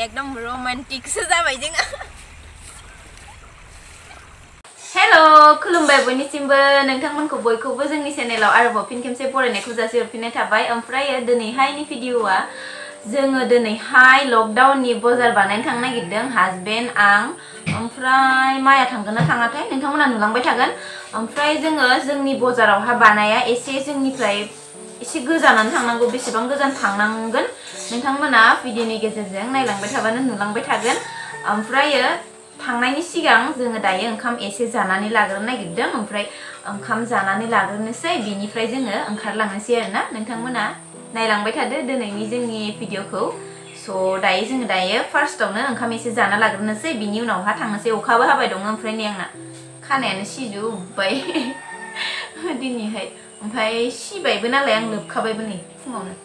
एकदम romantic so जाबाय जोङो हेलो खुलुमबाय बयनिसिमबो नोंथांमोनखौ बयखौबो जोंनि चेनेलाव आरोबाव फिन खेबसे बरायनायखौ जासिहरफिननाय थाबाय ओमफ्राय दिनैहायनि भिडिअआ जोङो दिनैहाय लकडाउननि बाजार बानायनो थांनो नागिरदों हासबेन्ड आं ओमफ्राय माया थांगोन ना थाङाथाय नोंथांमोना नुलांबाय थागोन ओमफ्राय जोङो जोंनि बाजारावहा बानाया एसे जोंनिफ्राय एसे गोजानानो थांनांगौ बेसेबां गोजान थांनांगोन नोंथांमोना भिडिअनि गेजेरजों नायलांबाय थाबानो नुलांबाय थागोन ओमफ्राय थांनायनि सिगां जोङो दायो ओंखाम एसे जानानै लाग्रोनो नागिरदों ओमफ्राय ओंखाम जानानै लाग्रोनोसै बिनिफ्राय जोङो ओंखारलांनोसै आरोना नोंथांमोना नायलांबाय थादो दिनैनि जोंनि भिडिअखौ स' दायो जोङो दायो फार्स्टआवनो ओंखाम एसे जाना लाग्रोनोसै बिनि उनावहा थांनोसै अखाबो हाबाय दङ ओमफ्राय नै आंना खानायानो सिजोब्बाय दिनैहाय ओमफ्राय सिबायबो नालाय आं लोबखाबायबो नै फुङावनो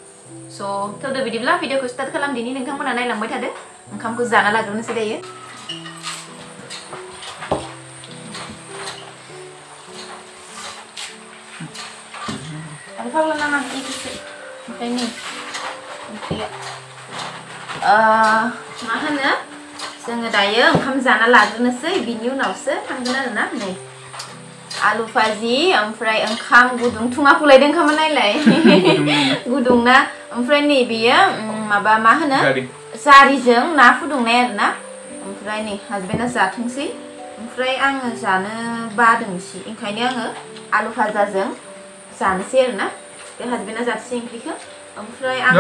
स' थौदो बिदिब्ला भिडिअखौ स्टार्ट खालामदिनि नोंथांमोना नायलांबाय थादो ओंखामखौ जाना लाग्रोनोसै दायो Alfa lang naman ikisi. Okay ni. Okay. मा होनो जोङो दायो ओंखाम जाना लाग्रोनोसै बिनि उनावसो थांगोन आरोना नै आलु भाजि ओमफ्राय ओंखाम गुदुं थुङा फुलायदों ओंखामा नायलाय गुदुं ना ओमफ्राय नै बेयो माबा मा होनो जारिजों ना फुदुंनाय आरोना ओमफ्राय नै हासबेन्डआ जाथोंसै ओमफ्राय आङो जानो बादोंसै ओंखायनो आङो आलु भाजाजों जानोसै आरोना बे हासबेन्डआ जाथोंसै ओंख्रिखौ ओमफ्राय आं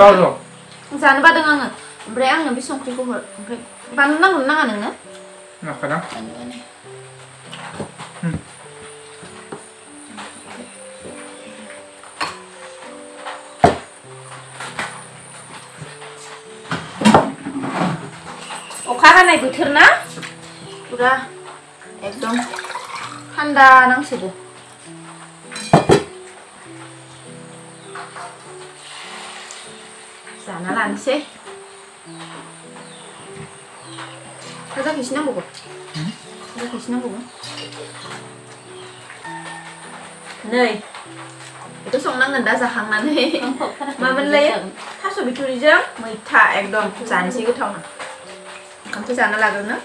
जानो बादों आङो ओमफ्राय आंनो बे संख्रिखौ हर ओमफ्राय बानलु नांगौ नाङा नोंनो नाखाना अखा हानाय बोथोर ना पुरा एकदम थान्दा नांसोदो जाना लानोसै जाखिसनांगौ जाखिसनांगौ नै बेखौ संनांगोन दा जाखांनानै मामोनलाय थास' बिथुरिजों मैथा एकदम जानोसै गोथावनो ओंखामखौ जाना लाग्रोनो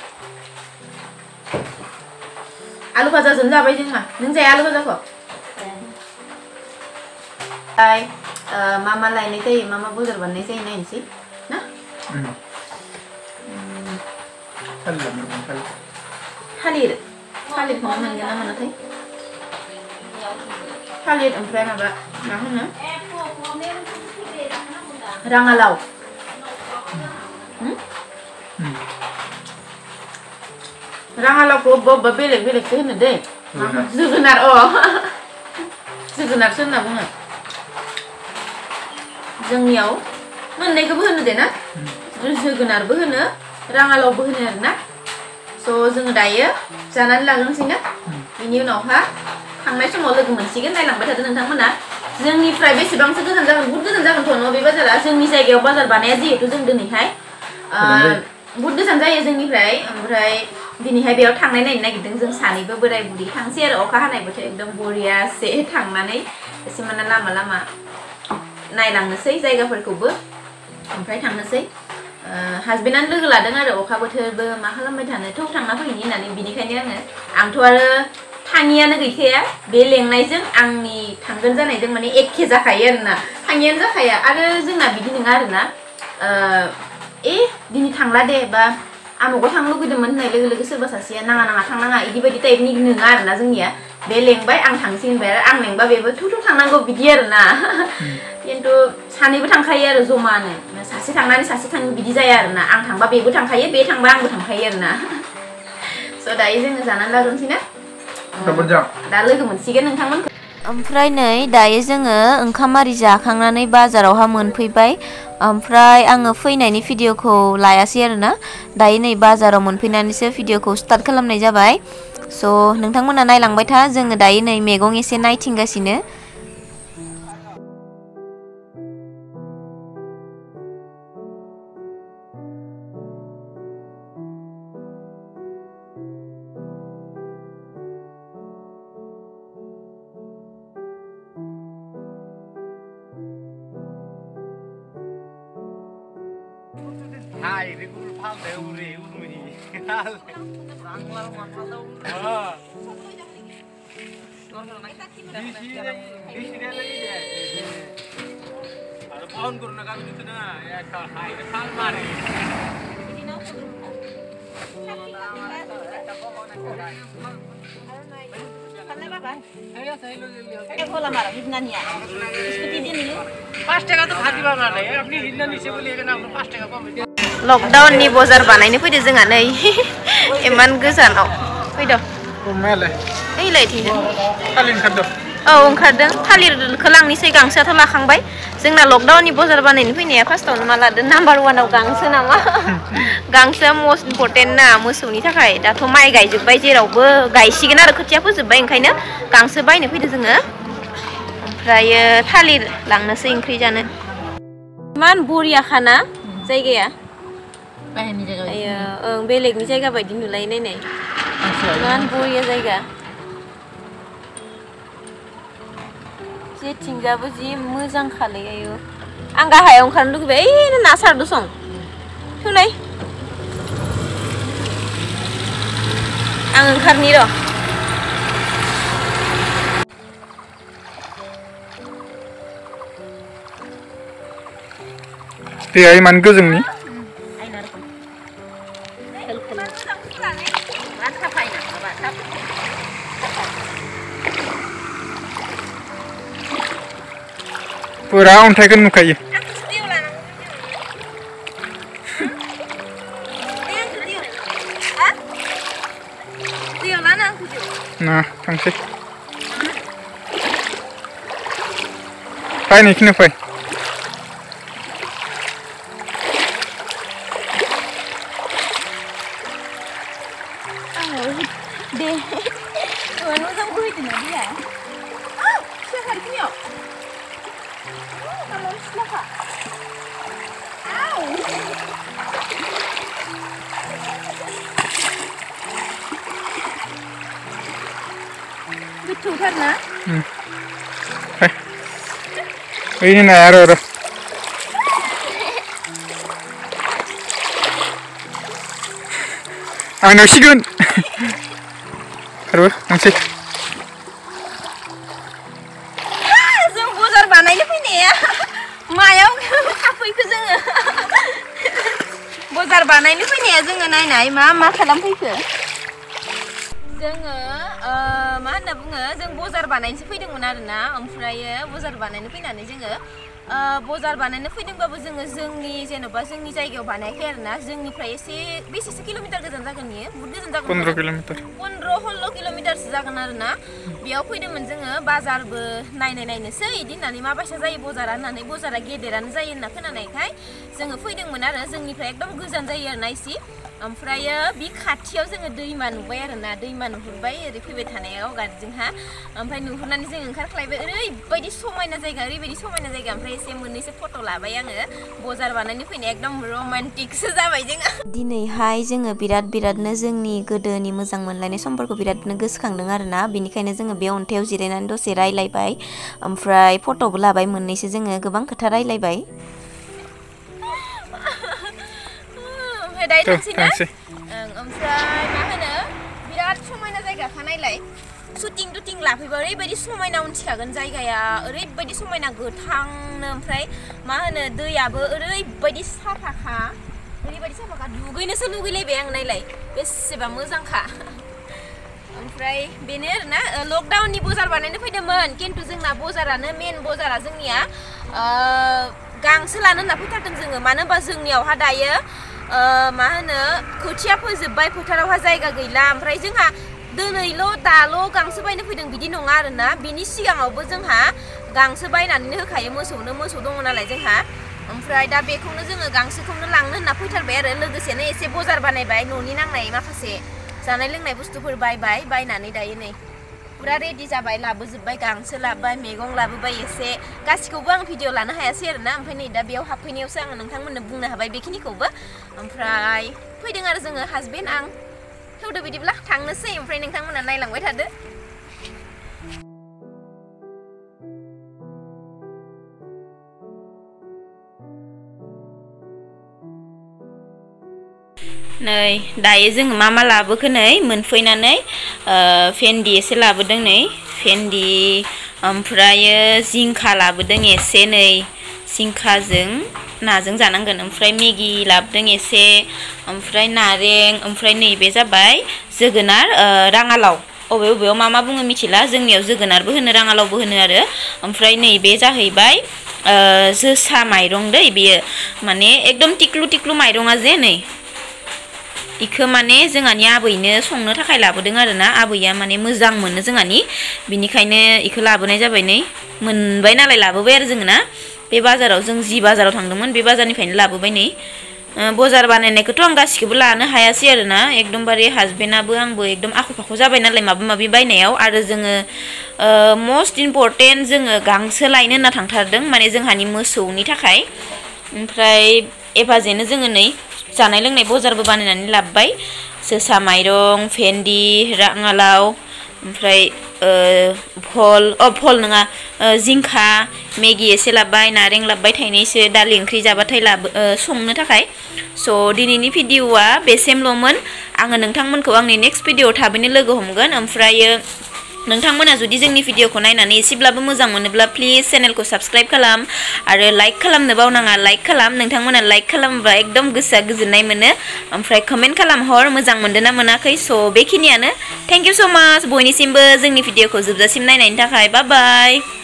आलु भाजाजों जाबाय जोंहा नों जाया आलु भाजाखौ मा लायनाय जायो मा बाजार बानायनाय जायो नायनोसै ना थालिर थालिरखौ मोनगोन ना मोनाथाय थालिर ओमफ्राय माबा मा होनो राङालाव राङालावखौ अबेबा बेलेग बेलेगसो होनो दै जोगोनार जोगोनारसो होनना बुङो जोंनियाव मोननैखौबो होनो दे ना जोगोनारबो होनो राङालावबो होनो आरोना स' जोङो दायो जानानै लाग्रोनोसै ना बिनि उनावहा थांनाय समाव लोगो मोनसिगोन नायलांबाय थादो नोंथांमोना जोंनिफ्राय बेसेबांसो गोजान जागोन बुहुत गोजान जागोनथ' न' बे बाजारा जोंनि जायगायाव बाजार बानाया जिहेतु जों दिनैहाय बुहुत गोजान जायो जोंनिफ्राय ओमफ्राय दिनैहाय बेयाव थांनाय नायनो नागिरदों जों सानैबो बोराय बुरि थांसै आरो अखा हानाय बोथोर एकदम बरियासे थांनानै एसे माने लामा लामा नायलांनोसै जायगाफोरखौबो ओमफ्राय थांनोसै हासबेन्डआनो लोगो लादों आरो अखा बोथोरबो मा खालामबाय थानो थौ थांना फैनि होननानै बिनिखायनो आंथ' आरो थाङियानो गैखाया बे लेंनायजों आंनि थांगोन जानायजों माने एखे जाखायो आरोना थाङियानो जाखाया आरो जोंना बिदि नङा आरोना दिनै थांला दे बा आमुगाव थांनो लुगैदोंमोन होननाय लोगो लोगो सोरबा सासेया नाङा नाङा थांनाङा इदि बायदि टाइपनि नङा आरोना जोंनिया बे लेंबाय आं थांसै होनबाय आरो आं लेंबा बेबो थु थांनांगौ बिदि आरोना खिन्थु सानैबो थांखायो आरो जमानो सासे थांनानै सासे थाङो बिदि जाया आरोना आं थांबा बेबो थांखायो बे थांबा आंबो थांखायो आरोना स' दायो जोङो जानानै लाग्रोनोसै ना दा लोगो मोनसिगोन नोंथांमोनखौ ओमफ्राय नै दायो जोङो ओंखाम आरि जाखांनानै बाजारावहा मोनफैबाय ओमफ्राय आङो फैनायनि भिडिअखौ लायासै आरोना दायो नै बाजाराव मोनफैनानैसो भिडिअखौ स्टार्ट खालामनाय जाबाय स' नोंथांमोना नायलांबाय था जोङो दायो नै मैगं एसे नायथिंगासिनो Hai Lockdown ni bozar बानायनो फैदो जोंहा नै इमान गोजानाव फैदो ओइलाय थिं थालिर ओंखारदों औ ओंखारदों थालिरखौ लांनोसै गांसोआथ' लाखांबाय जोंना लकडाउननि बजार बानायनो फैनाया फार्स्टआवनो मा लादों नाम्बार 1 आव गांसो नामा गांसोआ मोस्ट इम्पर्टेन्ट ना मोसौनि थाखाय दाथ' माइ गायजोब्बाय जेरावबो गायसिगोन आरो खोथिया फोजोब्बाय ओंखायनो गांसो बायनो फैदो जोङो ओमफ्रायो थालिर लांनोसै ओंख्रि जानो इमान बरिया खाना जायगाया बेलेगनि जायगा बायदि नुलाय नायनाय इमान बरिया जायगा जेथिंजाबो जि मोजां खालै आयो आं गाहायाव ओंखारनो लुगैबाय ओइ ना सारदो सं थुनाय आं ओंखारनि र' दैया इमान गोजोंनि पुरा अन्थाइखौ नुखायो ना थांसै फै नैखिनो फै deh Tuhan sama gue itu nabi ya ah siapa hari ini kalau siapa betul karena ini nayar Ano sigun? Aduh, nasi. Zoom bozar बानायनो फैनाया मायाव फैखो जोङो बजार बानायनो फैनाया जोङो नायनाय मा खालामफैखो जोङो मा होनना बुङो जों बजार बानायनोसो फैदोंमोन आरोना ओमफ्रायो बजार बानायनो फैनानै जोङो बजार बानायनो फैदोंबाबो जोङो जोंनि जेनेबा जोंनि जायगायाव बानायाखै आरोना जोंनिफ्राय एसे बेसेसो किल'मिटार गोजान जागोन बियो बहुत गोजान जागोन 15 किल'मिटार 15-16 किल'मिटारसो जागोन आरोना बेयाव फैदोंमोन जोङो बाजारबो नायनोसै इदि होननानै मा बायसा जायो बजारा होननानै बजारा गेदेरानो जायो होनना खोनानायखाय जोङो फैदोंमोन आरो जोंनिफ्राय एकदम गोजान जायो आरोना इसे ओमफ्रायो बे खाथियाव जोङो दैमा नुबाय आरोना दैमा नुहुरबाय ओरै फैबाय थानायाव गारिजोंहा ओमफ्राय नुहुरनानै जों ओंखारख्लायबाय ओरैबायदि समायना जायगा ओरैबायदि समायना जायगा ओमफ्राय एसे मोननैसो फट' लाबाय आङो बजार बानायनो फैनाय एकदम रमान्टिकसो जाबाय जोङो दिनैहाय जोङो बिरादनो जोंनि गोदोनि मोजां मोनलायनाय समफोरखौ बिरादनो गोसोखांदों आरोना बेनिखायनो जोङो बे अन्थायाव जिरायनानै दसे रायलायबाय ओमफ्राय फट'बो लाबाय मोननैसो जोङो गोबां खोथा रायलायबाय ओमफ्राय दायो थांसै ना ओमफ्राय मा होनो बिराद समायना जायगाखा नायलाय शुटिं लाफैबा ओरैबायदि समायना उन्थिखागोन जायगाया ओरैबायदि समायना गोथांनो ओमफ्राय मा होनो दैयाबो ओरैबायदि साफाखा दुगैनोसो लुगैलायबाय आं नायलाय बेसेबा मोजांखा ओमफ्राय बेनो आरोना लकडाउननि बजार बानायनो फैदोंमोन खिन्थु जोंना बजारानो मेन बजारा जोंनिया गांसो लानो होनना फैथारदों जोङो मानो होनबा जोंनियावहा दायो मा होनो खोथिया फोजोब्बाय फोथारावहा जायगा गैला ओमफ्राय जोंहा दिनैल' दाल' गांसो बायनो फैदों बिदि नङा आरोना बिनि सिगाङावबो जोंहा गांसो बायनानैनो होखायो मोसौ दङ नालाय जोंहा ओमफ्राय दा बेखौनो जोङो गांसोखौनो लांनो होनना फैथारबाय आरो लोगोसेनो एसे बजार बानायबाय न'नि नांनाय माखासे जानाय लोंनाय बुस्थुफोर बायनानै दायो नै पुरा रेडि जाबाय लाबोजोब्बाय गांसो लाबोबाय मैगं लाबोबाय एसे गासिखौबो आं भिडिअ लानो हायासै आरोना ओमफ्राय नै दा बेयाव हाबफैनायावसो आङो नोंथांमोननो बुंनो हाबाय बेखिनिखौबो ओमफ्राय फैदों आरो जोङो हासबेन्ड आं थौदो बिदिब्ला थांनोसै ओमफ्राय नोंथांमोना नायलांबाय थादो नै दायो जों मा लाबोखो नै मोनफैनानै भेन्डि एसे लाबोदों नै भेन्डि ओमफ्रायो जिंखा लाबोदों एसे नै जिंखाजों नाजों जानांगोन ओमफ्राय मेगि लाबोदों एसे ओमफ्राय नारें ओमफ्राय नैबे जाबाय जोगोनार राङालाव अबेयाव मा बुङो मिथिला जोंनियाव जोगोनारबो होनो राङालावबो होनो आरो ओमफ्राय नैबे जाहैबाय जोसा माइरं दै बेयो माने एकदम टिक्लु माइरङा जे नै इखो माने जोंहानि आबैनो संनो थाखाय लाबोदों आरोना आबैया माने मोजां मोनो जोंहानि बिनिखायनो इखो लाबोनाय जाबाय नै मोनबाय नालाय लाबोबाय आरो जोङो ना बे बाजाराव जों जि बाजाराव थांदोंमोन बे बाजारनिफ्रायनो लाबोबाय नै बाजार बानायनायखौथ' आं गासिखौबो लानो हायासै आरोना एकदमबारे हासबेन्डआबो आंबो एकदम आख' फाख' जाबाय नालाय माबा बायनायाव आरो जोङो मस्ट इम्परटेन्ट जोङो गांसो लायनो होनना थांथारदों माने जोंहानि मोसौनि थाखाय ओमफ्राय एभाजेनो जोङो नै जानाय लोंनाय बाजारबो बानायनानै लाबोबाय जोसा माइरं भेन्डि राङालाव ओमफ्राय भल नङा जिंखा मेगि एसे लाबोबाय नारें लाबोबाय थाइनैसो दालि ओंख्रि जाबाथाय संनो थाखाय स' दिनैनि भिडिअ'आ बेसेमल'मोन आङो नोंथांमोनखौ आंनि नेक्स्ट भिडिअ'आव थाबैनो लोगो हमगोन ओमफ्रायो नोंथांमोना जुदि जोंनि भिडिअ'खौ नायनानै एसेब्लाबो मोजां मोनोब्ला प्लिज चेनेलखौ साबस्क्राइब खालाम आरो लाइक खालामनो बावनाङा लाइक खालाम नोंथांमोना लाइक खालामोबा एकदम गोसोआ गोजोननाय मोनो ओमफ्राय कमेन्ट खालामहर मोजां मोनदोंना मोनाखै स' बेखिनियानो थेंक इउ स' माच बयनिसिमबो जोंनि भिडिअ'खौ जोबजासिम नायनायनि थाखाय बाय बाय